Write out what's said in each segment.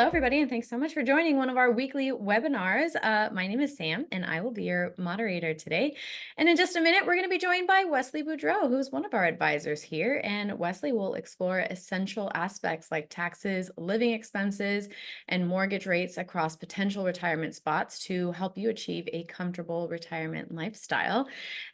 Hello, everybody, and thanks so much for joining one of our weekly webinars. My name is Sam, and I will be your moderator today. And in just a minute, we're going to be joined by Wesley Boudreaux, who's one of our advisors here. And Wesley will explore essential aspects like taxes, living expenses, and mortgage rates across potential retirement spots to help you achieve a comfortable retirement lifestyle.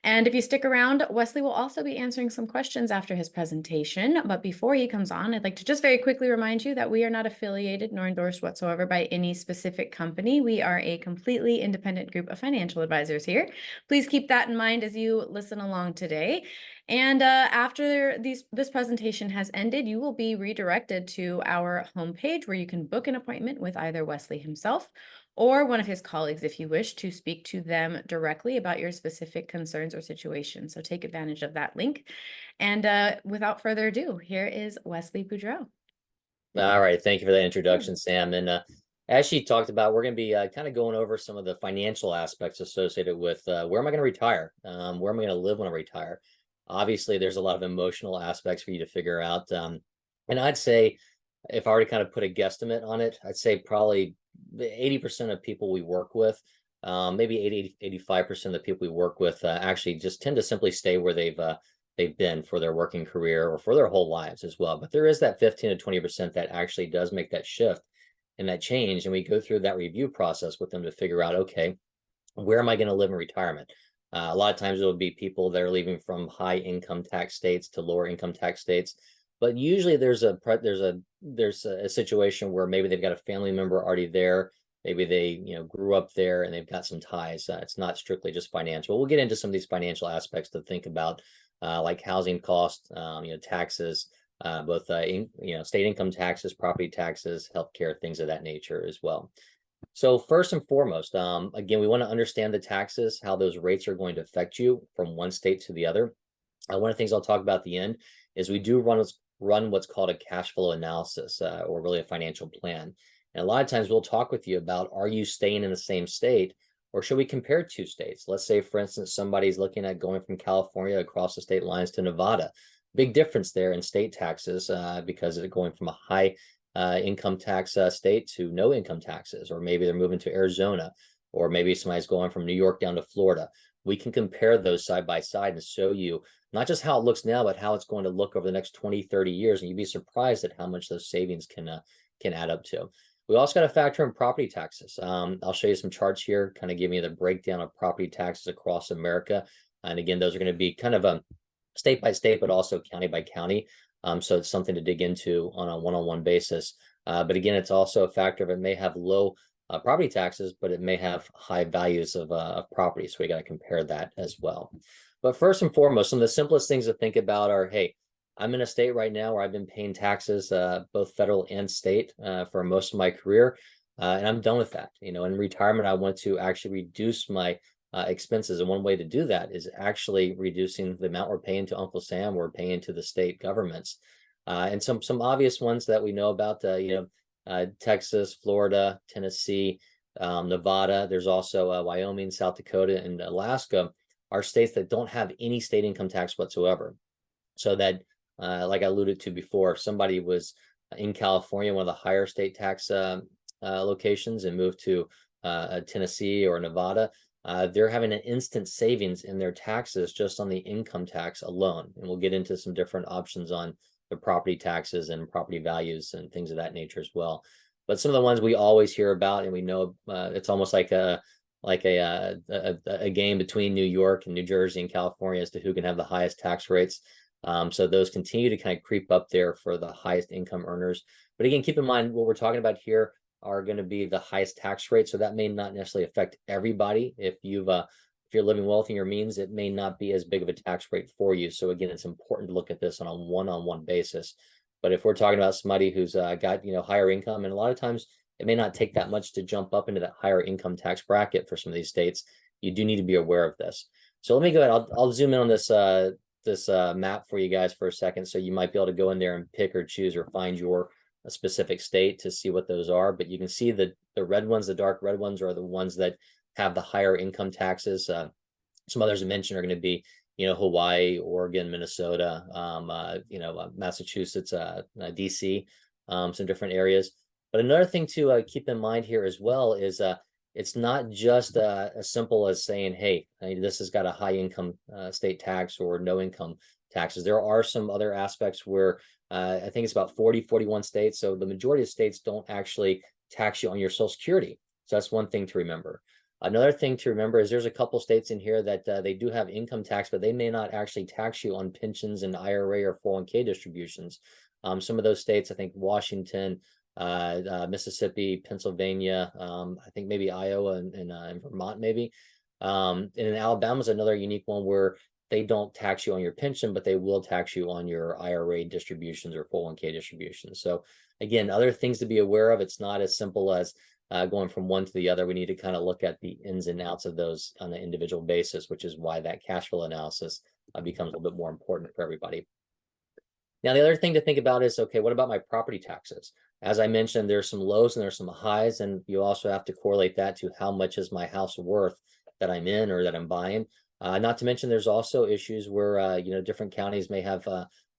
And if you stick around, Wesley will also be answering some questions after his presentation. But before he comes on, I'd like to just very quickly remind you that we are not affiliated nor endorsed whatsoever by any specific company. We are a completely independent group of financial advisors here. Please keep that in mind as you listen along today. And after this presentation has ended, you will be redirected to our homepage where you can book an appointment with either Wesley himself or one of his colleagues if you wish to speak to them directly about your specific concerns or situation. So take advantage of that link. And without further ado, here is Wesley Boudreaux. All right. Thank you for that introduction, Sam. And as she talked about, we're going to be kind of going over some of the financial aspects associated with where am I going to retire? Where am I going to live when I retire? Obviously, there's a lot of emotional aspects for you to figure out. And I'd say if I were to kind of put a guesstimate on it, I'd say probably 80% of people we work with, maybe 85% of the people we work with actually just tend to simply stay where they've been for their working career or for their whole lives as well. But there is that 15 to 20% that actually does make that shift and that change. And we go through that review process with them to figure out, okay, where am I going to live in retirement? A lot of times it will be people that are leaving from high income tax states to lower income tax states. But usually there's a situation where maybe they've got a family member already there. Maybe they grew up there and they've got some ties. It's not strictly just financial. We'll get into some of these financial aspects to think about, like housing costs, taxes, both state income taxes, property taxes, healthcare, things of that nature as well. So first and foremost, again, we want to understand the taxes, how those rates are going to affect you from one state to the other. One of the things I'll talk about at the end is we do run what's called a cash flow analysis, or really a financial plan. And a lot of times we'll talk with you about, are you staying in the same state, or should we compare two states? Let's say, for instance, somebody's looking at going from California across the state lines to Nevada. Big difference there in state taxes because of going from a high income tax state to no income taxes, or maybe they're moving to Arizona, or maybe somebody's going from New York down to Florida. We can compare those side by side and show you not just how it looks now, but how it's going to look over the next 20, 30 years. And you'd be surprised at how much those savings can add up to. We also got to factor in property taxes. I'll show you some charts here, kind of giving you the breakdown of property taxes across America. And again, those are going to be kind of a state by state, but also county by county. So it's something to dig into on a one-on-one basis. But again, it's also a factor of it may have low property taxes, but it may have high values of property. So we got to compare that as well. But first and foremost, some of the simplest things to think about are, hey, I'm in a state right now where I've been paying taxes, both federal and state, for most of my career, and I'm done with that. In retirement, I want to actually reduce my expenses, and one way to do that is actually reducing the amount we're paying to Uncle Sam, we're paying to the state governments, and some obvious ones that we know about, Texas, Florida, Tennessee, Nevada. There's also Wyoming, South Dakota, and Alaska are states that don't have any state income tax whatsoever. So that like I alluded to before, if somebody was in California, one of the higher state tax locations, and moved to Tennessee or Nevada, they're having an instant savings in their taxes just on the income tax alone. And we'll get into some different options on the property taxes and property values and things of that nature as well. But some of the ones we always hear about, and we know it's almost like a game between New York and New Jersey and California as to who can have the highest tax rates. So those continue to kind of creep up there for the highest income earners. But again, keep in mind what we're talking about here are going to be the highest tax rate. So that may not necessarily affect everybody. If you're living well within your means, it may not be as big of a tax rate for you. So again, it's important to look at this on a one-on-one basis. But if we're talking about somebody who's got higher income, and a lot of times it may not take that much to jump up into that higher income tax bracket for some of these states, you do need to be aware of this. So let me go ahead. I'll zoom in on this map for you guys for a second, so you might be able to go in there and pick or choose or find your specific state to see what those are. But you can see the red ones, the dark red ones, are the ones that have the higher income taxes. Some others I mentioned are going to be Hawaii, Oregon, Minnesota, Massachusetts, DC, some different areas. But another thing to keep in mind here as well is it's not just as simple as saying, hey, this has got a high income state tax or no income taxes. There are some other aspects where I think it's about 40, 41 states. So the majority of states don't actually tax you on your Social Security. So that's one thing to remember. Another thing to remember is there's a couple states in here that they do have income tax, but they may not actually tax you on pensions and IRA or 401k distributions. Some of those states, I think Washington, Mississippi, Pennsylvania, I think maybe Iowa and Vermont maybe. And Alabama is another unique one where they don't tax you on your pension, but they will tax you on your IRA distributions or 401k distributions. So again, other things to be aware of. It's not as simple as going from one to the other. We need to kind of look at the ins and outs of those on an individual basis, which is why that cash flow analysis becomes a little bit more important for everybody. Now, the other thing to think about is, okay, what about my property taxes? As I mentioned, there's some lows and there's some highs, and you also have to correlate that to how much is my house worth that I'm in or that I'm buying. Not to mention, there's also issues where, different counties may have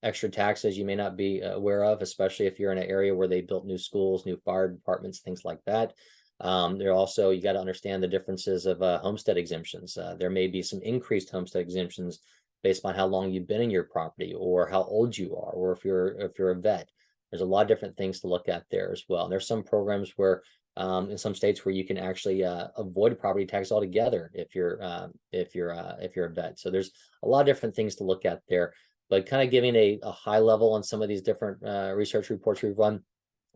extra taxes you may not be aware of, especially if you're in an area where they built new schools, new fire departments, things like that. There also, you got to understand the differences of homestead exemptions. There may be some increased homestead exemptions based on how long you've been in your property or how old you are, or if you're a vet. There's a lot of different things to look at there as well. And there's some programs where in some states where you can actually avoid property tax altogether if you're a vet. So there's a lot of different things to look at there. But kind of giving a high level on some of these different research reports we've run,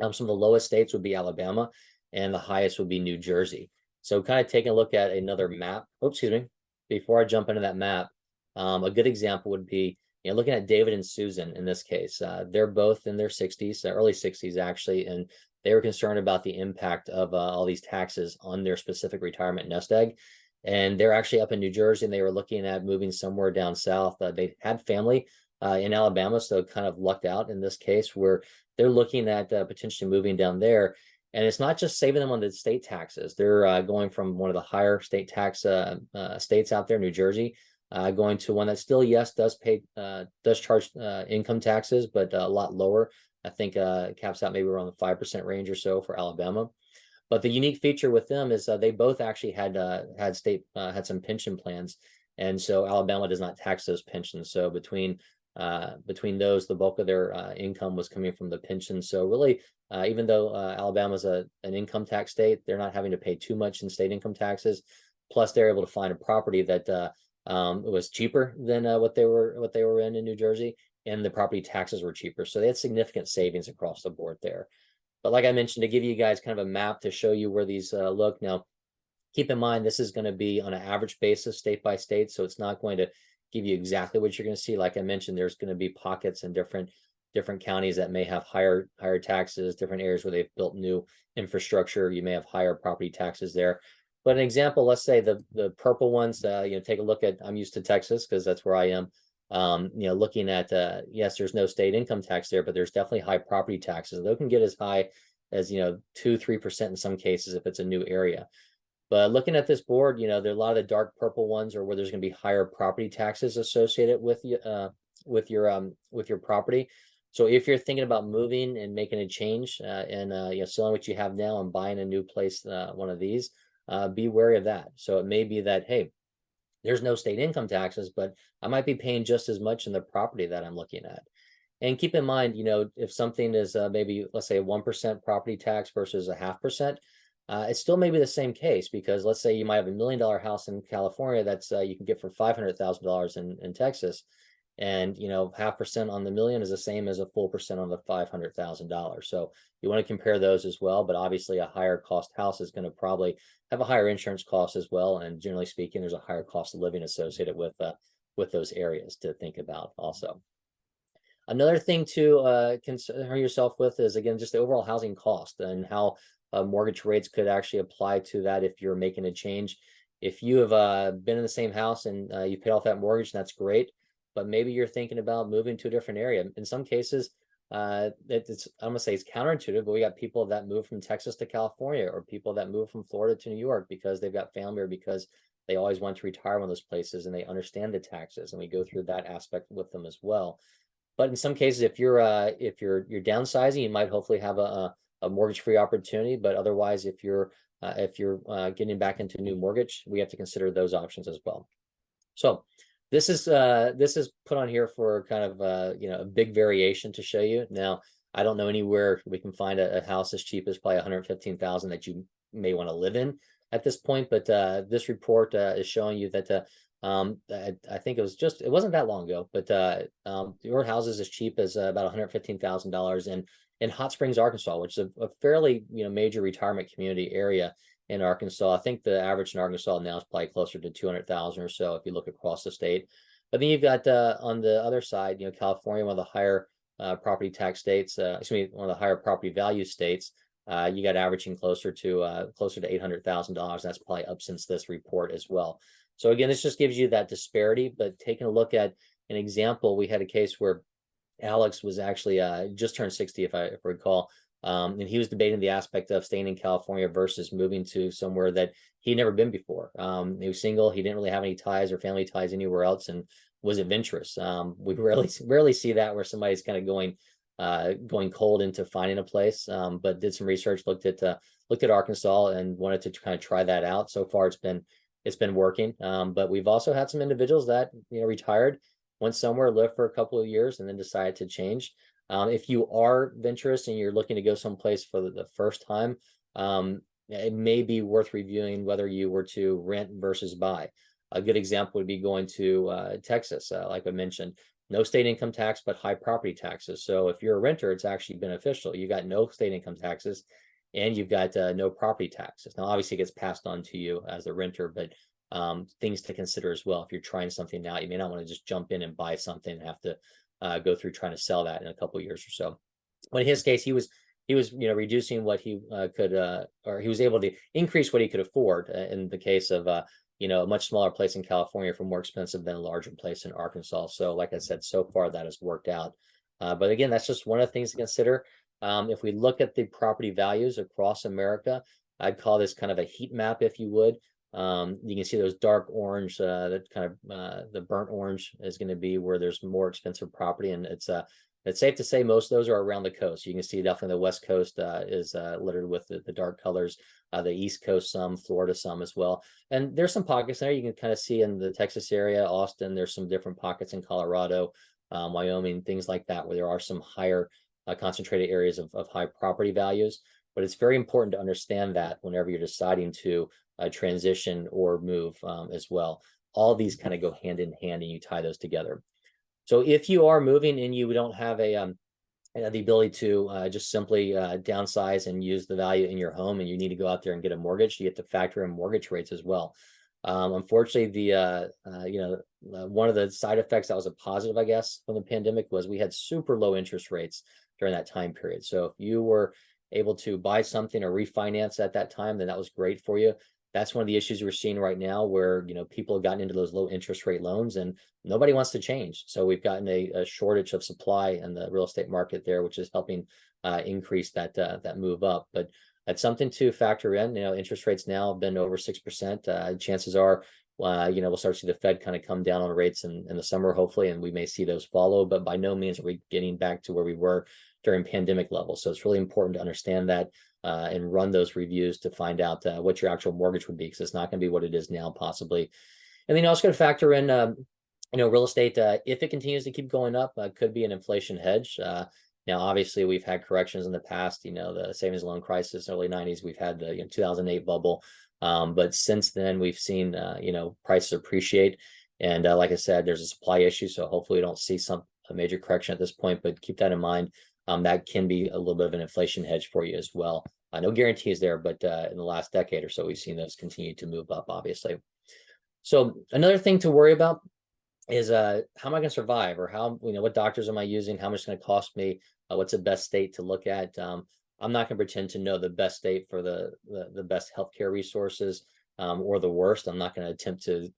some of the lowest states would be Alabama, and the highest would be New Jersey. So kind of taking a look at another map. Oops, excuse me. Before I jump into that map, a good example would be, looking at David and Susan in this case. They're both in their 60s, early 60s actually, and they were concerned about the impact of all these taxes on their specific retirement nest egg. And they're actually up in New Jersey, and they were looking at moving somewhere down south. They had family in Alabama, so kind of lucked out in this case where they're looking at potentially moving down there. And it's not just saving them on the state taxes. They're going from one of the higher state tax states out there, New Jersey, going to one that still, yes, does charge income taxes, but a lot lower. I think caps out maybe around the 5% range or so for Alabama. But the unique feature with them is they both actually had some pension plans, and so Alabama does not tax those pensions. So between those, the bulk of their income was coming from the pension. So really, even though Alabama's an income tax state, they're not having to pay too much in state income taxes. Plus, they're able to find a property that was cheaper than what they were in New Jersey, and the property taxes were cheaper. So they had significant savings across the board there. But like I mentioned, to give you guys kind of a map to show you where these look. Now, keep in mind, this is going to be on an average basis, state by state. So it's not going to give you exactly what you're going to see. Like I mentioned, there's going to be pockets in different counties that may have higher taxes, different areas where they've built new infrastructure. You may have higher property taxes there. But an example, let's say the purple ones, take a look at, I'm used to Texas because that's where I am. Looking at, yes, there's no state income tax there, but there's definitely high property taxes. They can get as high as, 2-3% in some cases if it's a new area. But looking at this board, there are a lot of the dark purple ones are where there's going to be higher property taxes associated with your property. So if you're thinking about moving and making a change and selling what you have now and buying a new place, one of these, be wary of that. So it may be that, hey, there's no state income taxes, but I might be paying just as much in the property that I'm looking at. And keep in mind, if something is maybe, let's say, 1% property tax versus a 0.5%, it still may be the same case, because let's say you might have $1 million house in California that's you can get for $500,000 in Texas. And 0.5% on the million is the same as a full percent on the $500,000. So you want to compare those as well. But obviously, a higher cost house is going to probably have a higher insurance cost as well. And generally speaking, there's a higher cost of living associated with those areas to think about also. Another thing to concern yourself with is, again, just the overall housing cost and how mortgage rates could actually apply to that if you're making a change. If you have been in the same house and you paid off that mortgage, that's great. But maybe you're thinking about moving to a different area. In some cases, I'm gonna say it's counterintuitive, but we got people that move from Texas to California, or people that move from Florida to New York because they've got family, or because they always want to retire one of those places and they understand the taxes, and we go through that aspect with them as well. But in some cases, if you're downsizing, you might hopefully have a a mortgage-free opportunity. But otherwise, if you're getting back into a new mortgage, we have to consider those options as well. So this is put on here for kind of a big variation to show you. Now, I don't know anywhere we can find a house as cheap as probably 115,000 that you may want to live in at this point, but this report is showing you that I think it wasn't that long ago, but your house is as cheap as about $115,000 in Hot Springs, Arkansas, which is a fairly major retirement community area in Arkansas. I think the average in Arkansas now is probably closer to 200,000 or so if you look across the state. But then you've got on the other side, California, one of the higher property tax states, one of the higher property value states. You got averaging closer to $800,000. That's probably up since this report as well. So again, this just gives you that disparity. But taking a look at an example, we had a case where Alex was actually just turned 60, if I recall. And he was debating the aspect of staying in California versus moving to somewhere that he'd never been before. He was single. He didn't really have any ties or family ties anywhere else, and was adventurous. We rarely see that where somebody's kind of going cold into finding a place. But did some research, looked at Arkansas, and wanted to kind of try that out. So far, it's been working. But we've also had some individuals that retired, went somewhere, lived for a couple of years, and then decided to change. If you are adventurous and you're looking to go someplace for the first time, it may be worth reviewing whether you were to rent versus buy. A good example would be going to Texas, like I mentioned, no state income tax, but high property taxes. So if you're a renter, it's actually beneficial. You got no state income taxes, and you've got no property taxes. Now, obviously, it gets passed on to you as a renter, but things to consider as well. If you're trying something out, you may not want to just jump in and buy something and have to go through trying to sell that in a couple of years or so. But in his case, he was reducing what he could, or he was able to increase what he could afford in the case of a much smaller place in California for more expensive than a larger place in Arkansas. So like I said, so far that has worked out. But again, that's just one of the things to consider. If we look at the property values across America, I'd call this kind of a heat map, if you would. You can see those dark orange, that kind of the burnt orange is going to be where there's more expensive property, and it's safe to say most of those are around the coast. You can see definitely the West Coast is littered with the dark colors. The East Coast some, Florida some as well, and there's some pockets there you can kind of see in the Texas area, Austin. There's some different pockets in Colorado, Wyoming, things like that, where there are some higher concentrated areas of high property values. But it's very important to understand that whenever you're deciding to transition or move as well. All these kind of go hand in hand, and you tie those together. So if you are moving and you don't have the ability to just simply downsize and use the value in your home, and you need to go out there and get a mortgage, you have to factor in mortgage rates as well. Unfortunately, one of the side effects that was a positive, I guess, from the pandemic was we had super low interest rates during that time period. So if you were able to buy something or refinance at that time, then that was great for you. That's one of the issues we're seeing right now, where people have gotten into those low interest rate loans and nobody wants to change. So we've gotten a shortage of supply in the real estate market there, which is helping increase that move up. But that's something to factor in. Interest rates now have been over 6%. Chances are, we'll start to see the Fed kind of come down on rates in the summer, hopefully, and we may see those follow. But by no means are we getting back to where we were during pandemic levels. So it's really important to understand that and run those reviews to find out what your actual mortgage would be, because it's not going to be what it is now, possibly. And then you also got to factor in, real estate, if it continues to keep going up, could be an inflation hedge. Now, obviously, we've had corrections in the past, the savings loan crisis, early 90s, we've had the 2008 bubble. But since then, we've seen, prices appreciate. And like I said, there's a supply issue. So hopefully we don't see a major correction at this point, but keep that in mind. That can be a little bit of an inflation hedge for you as well. No guarantees there, but in the last decade or so, we've seen those continue to move up, obviously. So another thing to worry about is how am I going to survive, or how, what doctors am I using? How much is going to cost me? What's the best state to look at? I'm not going to pretend to know the best state for the best healthcare resources, or the worst. I'm not going to attempt to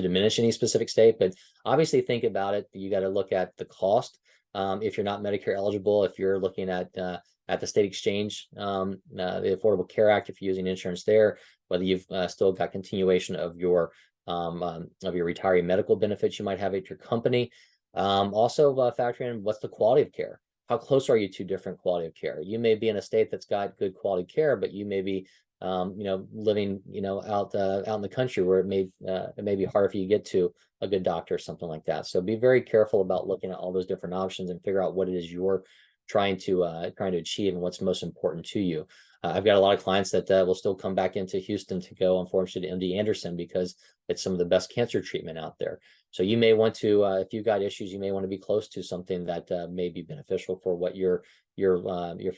diminish any specific state, but obviously think about it. You got to look at the cost. If you're not Medicare eligible, if you're looking at the state exchange, the Affordable Care Act, if you're using insurance there, whether you've still got continuation of your retiree medical benefits you might have at your company. Also factor in what's the quality of care. how close are you to different quality of care? You may be in a state that's got good quality care, but you may be living, out in the country where it may be harder for you to get to a good doctor or something like that. So be very careful about looking at all those different options and figure out what it is you're trying to achieve and what's most important to you. I've got a lot of clients that will still come back into Houston to go, unfortunately, to MD Anderson because it's some of the best cancer treatment out there. So you may want to, if you've got issues, you may want to be close to something that may be beneficial for what your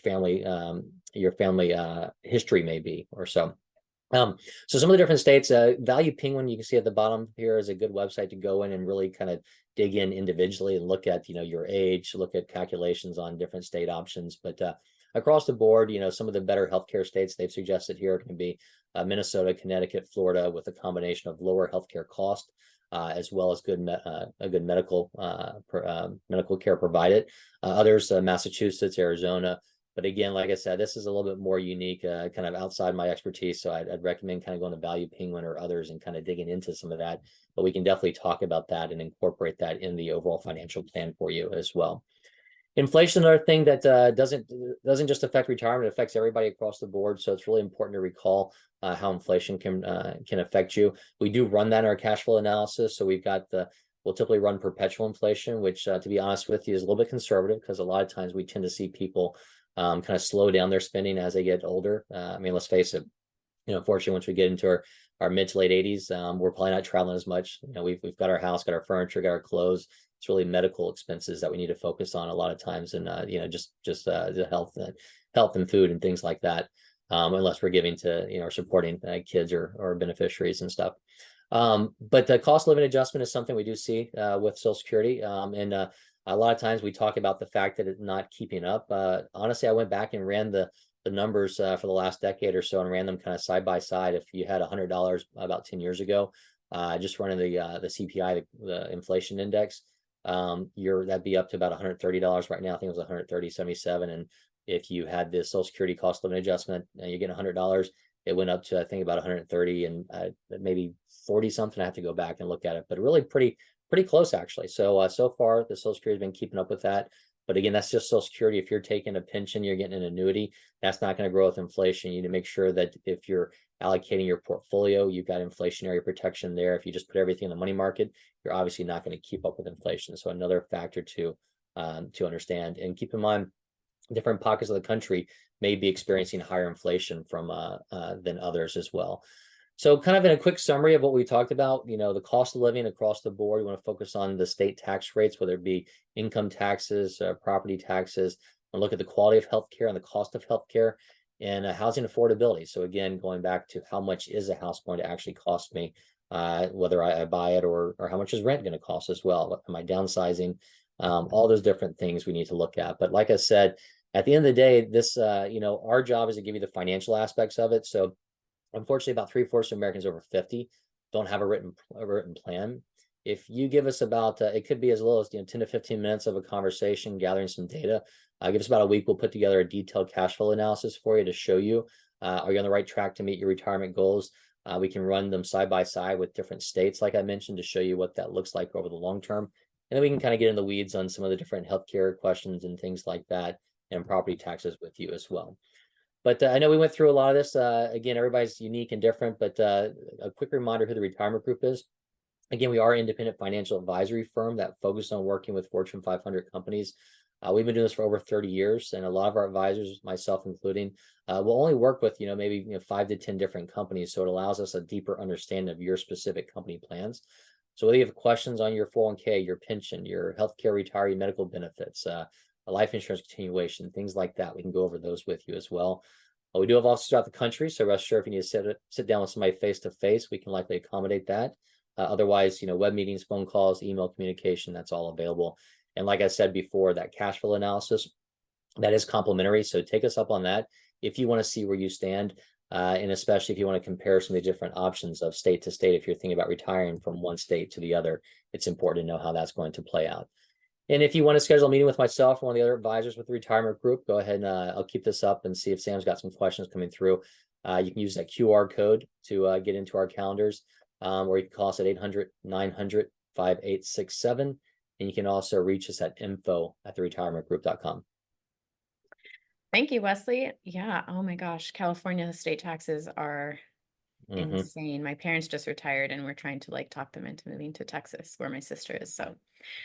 family history may be or so. So some of the different states, Value Penguin, you can see at the bottom here is a good website to go in and really kind of dig in individually and look at, your age, look at calculations on different state options. But across the board, some of the better healthcare states they've suggested here can be Minnesota, Connecticut, Florida, with a combination of lower healthcare cost, as well as a good medical care provided. Others, Massachusetts, Arizona. But again, like I said, this is a little bit more unique, kind of outside my expertise. So I'd recommend kind of going to Value Penguin or others and kind of digging into some of that. But we can definitely talk about that and incorporate that in the overall financial plan for you as well. Inflation, another thing that doesn't just affect retirement, it affects everybody across the board. So it's really important to recall how inflation can affect you. We do run that in our cash flow analysis. So we'll typically run perpetual inflation, which to be honest with you is a little bit conservative because a lot of times we tend to see people kind of slow down their spending as they get older. I mean, let's face it, unfortunately, once we get into our mid to late 80s, we're probably not traveling as much. We've got our house, got our furniture, got our clothes. It's really medical expenses that we need to focus on a lot of times, and just the health and food and things like that. Unless we're giving to or supporting kids or beneficiaries and stuff. But the cost of living adjustment is something we do see with Social Security, and a lot of times we talk about the fact that it's not keeping up. Honestly, I went back and ran the numbers for the last decade or so and ran them kind of side by side. If you had $100 about 10 years ago, just running the CPI, the inflation index, that'd be up to about $130 right now. I think it was $130.77. And if you had the Social Security cost of living adjustment, you're getting $100. It went up to, I think, about 130 and maybe 40 something. I have to go back and look at it, but really pretty close actually. So so far the Social Security has been keeping up with that. But again, that's just Social Security. If you're taking a pension, you're getting an annuity, that's not going to grow with inflation. You need to make sure that if you're allocating your portfolio, you've got inflationary protection there. If you just put everything in the money market, you're obviously not going to keep up with inflation. So another factor to understand. And keep in mind, different pockets of the country may be experiencing higher inflation than others as well. So kind of in a quick summary of what we talked about, the cost of living across the board, we want to focus on the state tax rates, whether it be income taxes, property taxes, and look at the quality of healthcare and the cost of healthcare and housing affordability. So again, going back to how much is a house going to actually cost me, whether I buy it or how much is rent going to cost as well? Am I downsizing? All those different things we need to look at. But like I said, at the end of the day, this, our job is to give you the financial aspects of it. So unfortunately, about 3/4 of Americans over 50 don't have a written plan. If you give us about, it could be as little as 10 to 15 minutes of a conversation, gathering some data. Give us about a week. We'll put together a detailed cash flow analysis for you to show you, are you on the right track to meet your retirement goals? We can run them side by side with different states, like I mentioned, to show you what that looks like over the long term. And then we can kind of get in the weeds on some of the different healthcare questions and things like that, and property taxes with you as well. But I know we went through a lot of this. Again, everybody's unique and different, but a quick reminder who the retirement group is. Again, we are an independent financial advisory firm that focuses on working with Fortune 500 companies. We've been doing this for over 30 years, and a lot of our advisors, myself including, will only work with maybe 5 to 10 different companies. So it allows us a deeper understanding of your specific company plans. So whether you have questions on your 401k, your pension, your healthcare retiree medical benefits, a life insurance continuation, things like that, we can go over those with you as well. We do have offices throughout the country, so rest assured if you need to sit down with somebody face to face, we can likely accommodate that. Otherwise, web meetings, phone calls, email communication, that's all available. And like I said before, that cash flow analysis, that is complimentary. So take us up on that if you want to see where you stand, and especially if you want to compare some of the different options of state to state. If you're thinking about retiring from one state to the other, it's important to know how that's going to play out. And if you want to schedule a meeting with myself or one of the other advisors with the retirement group, go ahead and I'll keep this up and see if Sam's got some questions coming through. You can use that QR code to get into our calendars, or you can call us at 800-900-5867. And you can also reach us at info@theretirementgroup.com. Thank you, Wesley. Yeah. Oh my gosh. California state taxes are Hmm. insane. My parents just retired and we're trying to like talk them into moving to Texas where my sister is. So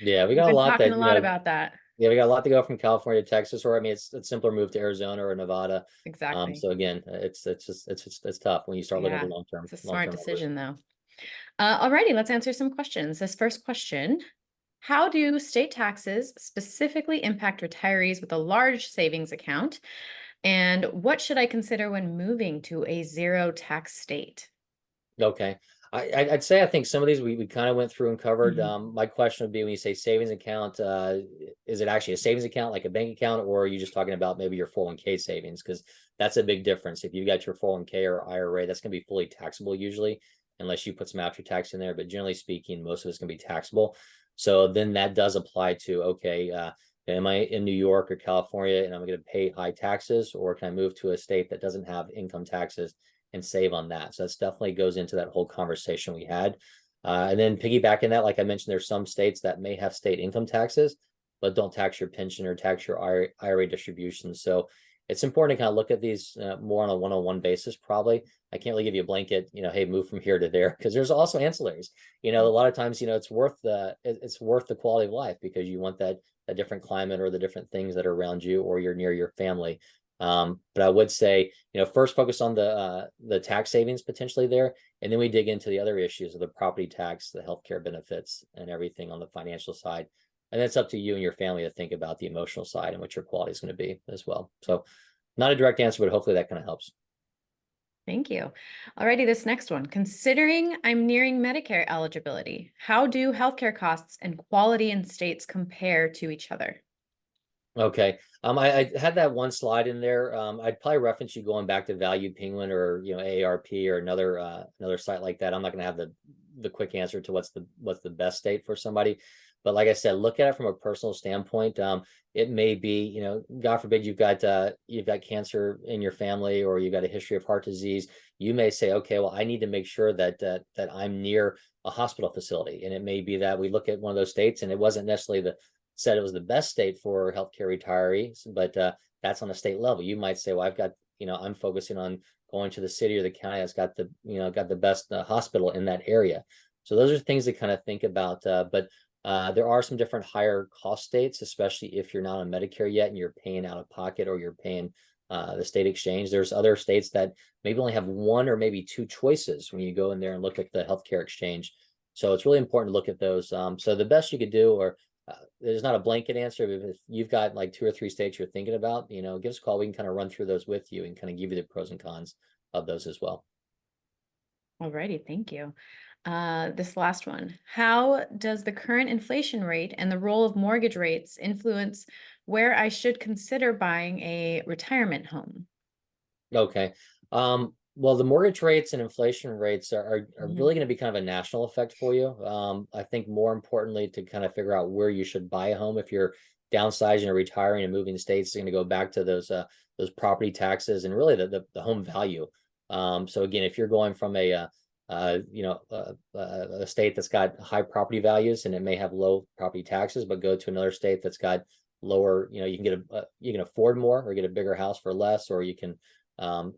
Yeah, we we've got a been lot talking that, a lot about that. yeah, we got a lot to go from California to Texas, or I mean, it's simpler move to Arizona or Nevada. Exactly. So again, it's tough when you start looking at the Yeah. It's a long smart term numbers. decision though. Alrighty, let's answer some questions. This first question: how do state taxes specifically impact retirees with a large savings account? And what should I consider when moving to a zero tax state? Okay. I'd say I think some of these we kind of went through and covered. Mhm. My question would be when you say savings account, is it actually a savings account like a bank account, or are you just talking about maybe your 401k savings? Because that's a big difference. If you got your 401k or IRA, that's going to be fully taxable usually, unless you put some after tax in there. But generally speaking, most of it's going to be taxable. So then that does apply to, okay, am I in New York or California and I'm going to pay high taxes, or can I move to a state that doesn't have income taxes and save on that? So that's definitely goes into that whole conversation we had. And then piggybacking that, like I mentioned, there's some states that may have state income taxes, but don't tax your pension or tax your IRA distributions. So it's important to kind of look at these more on a one-on-one basis, probably. I can't really give you a blanket, hey, move from here to there, because there's also ancillaries. A lot of times, it's worth the quality of life because you want that different climate or the different things that are around you, or you're near your family. But I would say, first focus on the tax savings potentially there, and then we dig into the other issues of the property tax, the healthcare benefits, and everything on the financial side. And it's up to you and your family to think about the emotional side and what your quality is going to be as well. So, not a direct answer, but hopefully that kind of helps. Thank you. Alrighty, this next one. Considering I'm nearing Medicare eligibility, how do healthcare costs and quality in states compare to each other? Okay. I had that one slide in there. I'd probably reference you going back to Value Penguin or AARP or another site like that. I'm not gonna have the quick answer to what's the best state for somebody. But like I said, look at it from a personal standpoint. It may be, God forbid you've got cancer in your family or you've got a history of heart disease. You may say, okay, well, I need to make sure that I'm near a hospital facility. And it may be that we look at one of those states and it wasn't necessarily said it was the best state for healthcare retirees, but that's on a state level. You might say, well, I'm focusing on going to the city or the county that's got the best hospital in that area. So those are things to kind of think about. But there are some different higher cost states, especially if you're not on Medicare yet and you're paying out of pocket or you're paying the state exchange. There's other states that maybe only have one or maybe two choices when you go in there and look at the healthcare exchange. So it's really important to look at those. So the best you could do, or there's not a blanket answer. If you've got like two or three states you're thinking about, give us a call. We can kind of run through those with you and kind of give you the pros and cons of those as well. Alrighty, thank you. This last one. How does the current inflation rate and the role of mortgage rates influence where I should consider buying a retirement home? Okay. Well, the mortgage rates and inflation rates are Mhm. really going to be kind of a national effect for you. I think more importantly, to kind of figure out where you should buy a home if you're downsizing or retiring and moving states, it's going to go back to those property taxes and really the home value. So again, if you're going from a state that's got high property values and it may have low property taxes, but go to another state that's got lower, you can you can afford more or get a bigger house for less, or you can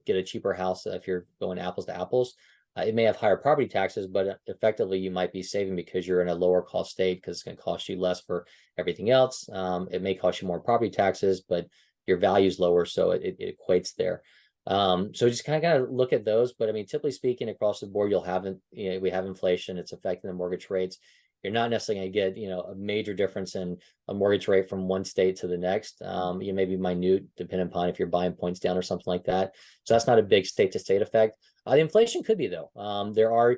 get a cheaper house if you're going apples to apples. It may have higher property taxes, but effectively you might be saving because you're in a lower cost state because it's going to cost you less for everything else. It may cost you more property taxes, but your value is lower, so it equates there. So just kind of look at those. But I mean, typically speaking, across the board, we have inflation. It's affecting the mortgage rates. You're not necessarily going to get, a major difference in a mortgage rate from one state to the next. You may be minute, depending upon if you're buying points down or something like that. So that's not a big state to state effect. The inflation could be though. There are,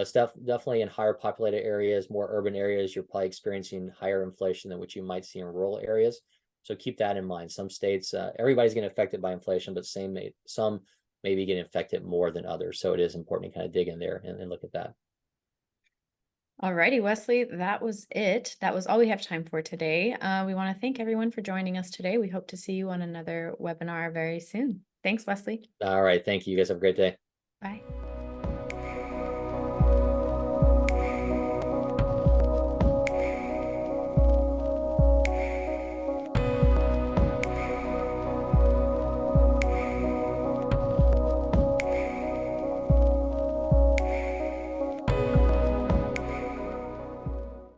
stuff definitely in higher populated areas, more urban areas, you're probably experiencing higher inflation than what you might see in rural areas. So keep that in mind. Some states, everybody's getting affected by inflation, but some maybe getting affected more than others. So it is important to kind of dig in there and look at that. Alrighty, Wesley, that was it. That was all we have time for today. We want to thank everyone for joining us today. We hope to see you on another webinar very soon. Thanks, Wesley. All right. Thank you. You guys have a great day. Bye.